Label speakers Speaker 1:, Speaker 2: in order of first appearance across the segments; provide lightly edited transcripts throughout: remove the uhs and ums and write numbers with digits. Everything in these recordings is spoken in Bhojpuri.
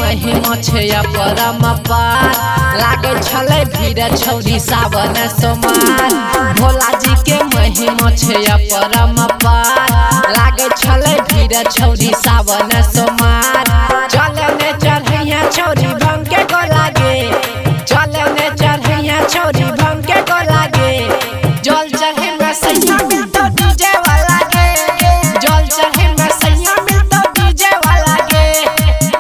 Speaker 1: महिमा छे परम्पार लागे छले भीड़ छौरी सावन सोमार। भोला जी के महिमा छे परम्पार लागे छले भीड़ छौरी सावन सोमार। चले ने चढ़ैया छौरी भंग के गो लागे, चले ने चढ़ैया छौरी भंग के गो लागे। जल चढ़े में सैया मिलतो डीजे वाला गे, जल चढ़े में सैया मिलतो डीजे वाला गे,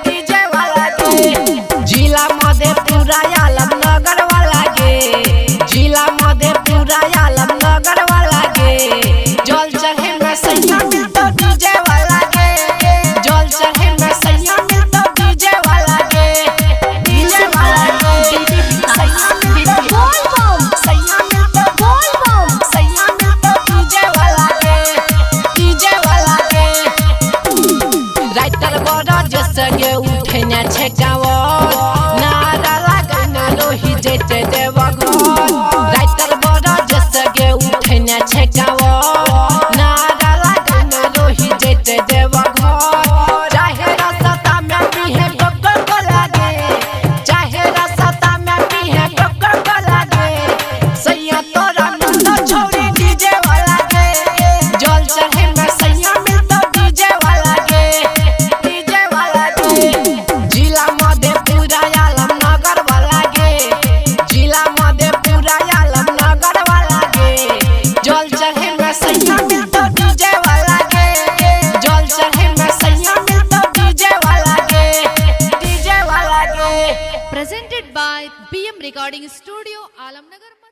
Speaker 1: डीजे वाला गे। जिला मधेपुरा आलम नगर वाला गे, जिला मधेपुरा आलम नगर वाला गे। जल चढ़े में सैया मिलतो डीजे वाला गे, जल चढ़े में सैया मिलतो डीजे वाला गे, डीजे वाला गे। सैया मिलतो बोल बम, सैया मिलतो बोल बम, सैया मिलतो डीजे वाला गे, डीजे वाला गे। राइटर बड़ा जैसे गे उठे न छेकावर नारा लागे न रोही जेते देवघर। राइटर बड़ा जैसे गे उठे न छेकावर नारा लागे न रोही जेते देवघर। चाहे रास्ता में पीहे टक्कर को लागे, चाहे रास्ता में पीहे टक्कर को लागे। सैया तोरा मिलतो छौरी डीजे वाला गे, जल चढ़े में सैया मिलतो डीजे वाला गे, डीजे वाला गे। जिला मधेपुरा आलम नगर वाला गे, जिला मधेपुरा आलम नगर वाला गे। जल चढ़े में सैया मिलतो डीजे वाला गे, जल चढ़े में सैया मिलतो डीजे वाला गे, डीजे वाला गे।
Speaker 2: Presented by BM Recording Studio, Alamnagar.